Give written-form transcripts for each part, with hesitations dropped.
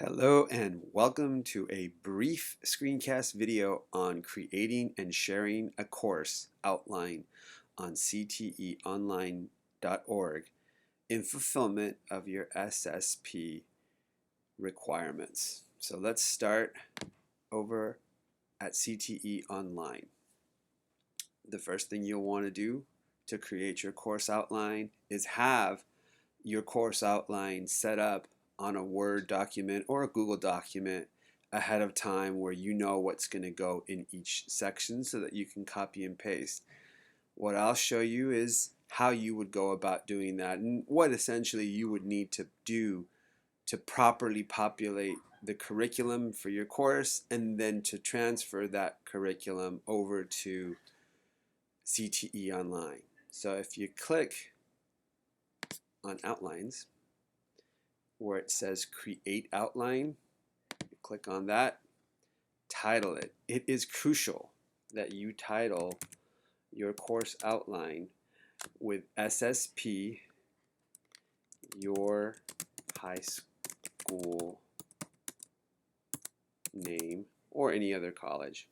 Hello and welcome to a brief screencast video on creating and sharing a course outline on cteonline.org in fulfillment of your SSP requirements. So let's start over at CTE Online. The first thing you'll want to do to create your course outline is have your course outline set up on a Word document or a Google document ahead of time where you know what's going to go in each section so that you can copy and paste. What I'll show you is how you would go about doing that and what essentially you would need to do to properly populate the curriculum for your course and then to transfer that curriculum over to CTE Online. So if you click on Outlines, where it says Create Outline, you click on that, title it. It is crucial that you title your course outline with SSP, your high school name, or any other college.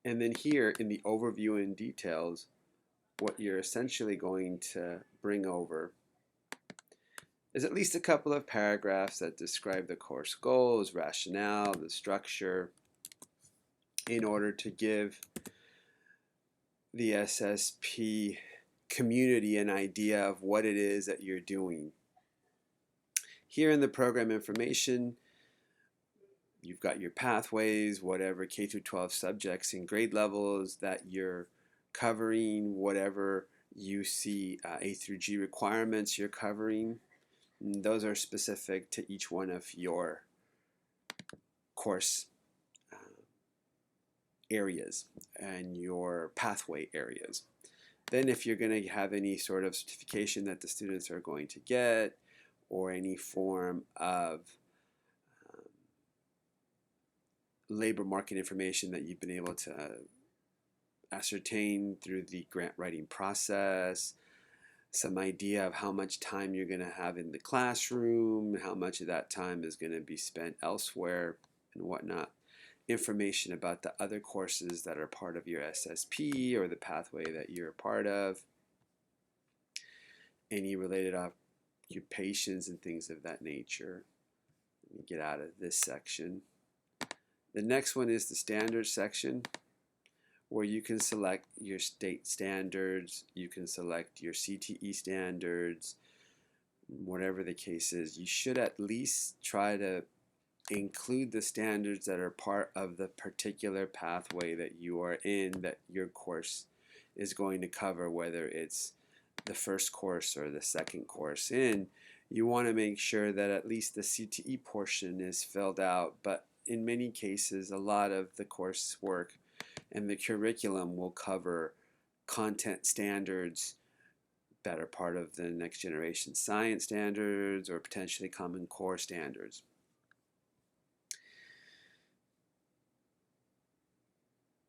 And then here in the overview and details, what you're essentially going to bring over is at least a couple of paragraphs that describe the course goals, rationale, the structure, in order to give the SSP community an idea of what it is that you're doing. Here in the program information, you've got your pathways, whatever K through 12 subjects and grade levels that you're covering, whatever you see A through G requirements you're covering. And those are specific to each one of your course areas and your pathway areas. Then if you're going to have any sort of certification that the students are going to get or any form of labor market information that you've been able to ascertain through the grant writing process, some idea of how much time you're going to have in the classroom, how much of that time is going to be spent elsewhere and whatnot. Information about the other courses that are part of your SSP or the pathway that you're a part of, any related occupations and things of that nature. Let me get out of this section. The next one is the standards section, where you can select your state standards, you can select your CTE standards, whatever the case is. You should at least try to include the standards that are part of the particular pathway that you are in, that your course is going to cover, whether it's the first course or the second course in. You want to make sure that at least the CTE portion is filled out, but in many cases, a lot of the coursework and the curriculum will cover content standards that are part of the next generation science standards or potentially Common Core standards.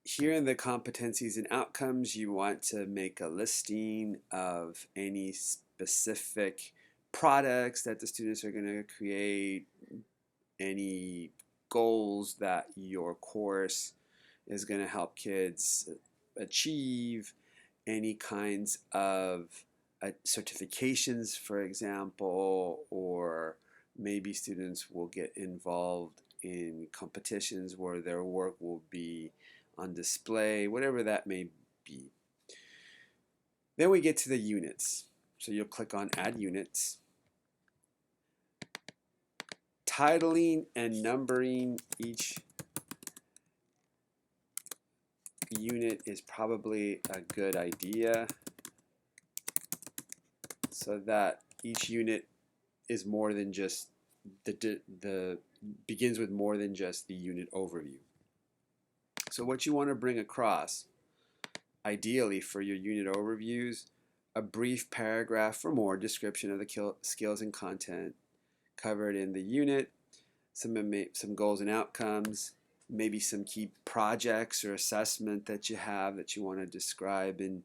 Here in the competencies and outcomes, you want to make a listing of any specific products that the students are going to create, any goals that your course is going to help kids achieve, any kinds of certifications, for example, or maybe students will get involved in competitions where their work will be on display, whatever that may be. Then we get to the units. So you'll click on Add Units. Titling and numbering each unit is probably a good idea so that each unit is more than just begins with more than just the unit overview. So what you want to bring across, ideally for your unit overviews, a brief paragraph or more description of the skills and content covered in the unit, some goals and outcomes, maybe some key projects or assessment that you have that you want to describe in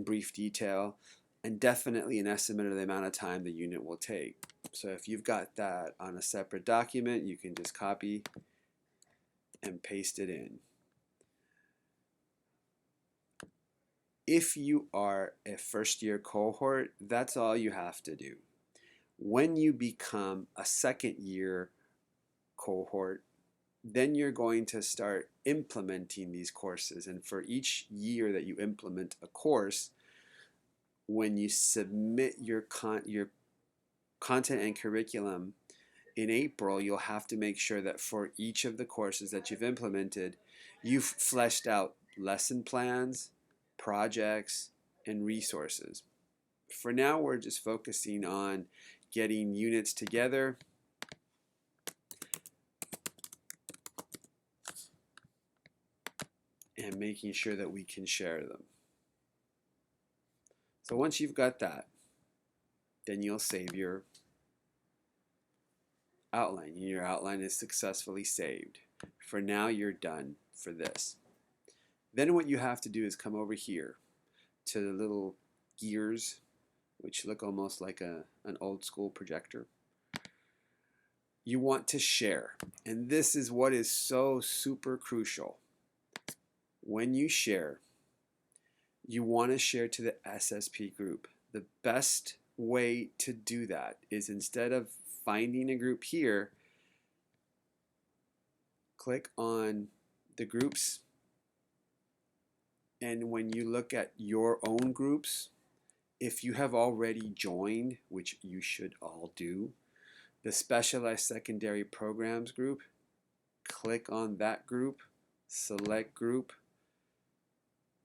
brief detail, and definitely an estimate of the amount of time the unit will take. So if you've got that on a separate document, you can just copy and paste it in. If you are a first-year cohort, that's all you have to do. When you become a second-year cohort, then you're going to start implementing these courses. And for each year that you implement a course, when you submit your content and curriculum in April, you'll have to make sure that for each of the courses that you've implemented, you've fleshed out lesson plans, projects, and resources. For now, we're just focusing on getting units together and making sure that we can share them. So once you've got that, then you'll save your outline. Your outline is successfully saved. For now, you're done for this. Then what you have to do is come over here to the little gears, which look almost like an old school projector. You want to share. And this is what is so super crucial. When you share, you want to share to the SSP group. The best way to do that is, instead of finding a group here, click on the groups, and when you look at your own groups, if you have already joined, which you should all do, the Specialized Secondary Programs group, click on that group, select group,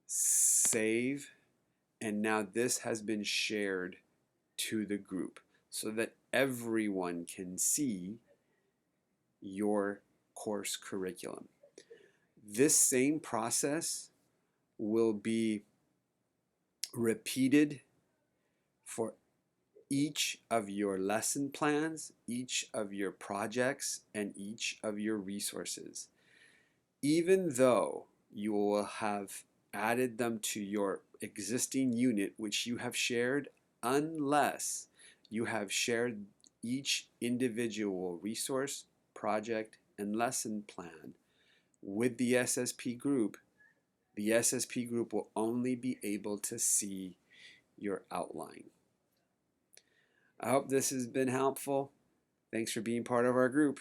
save, and now this has been shared to the group so that everyone can see your course curriculum. This same process will be repeated for each of your lesson plans, each of your projects, and each of your resources. Even though you will have added them to your existing unit, which you have shared, unless you have shared each individual resource, project, and lesson plan with the SSP group, the SSP group will only be able to see your outline. I hope this has been helpful. Thanks for being part of our group.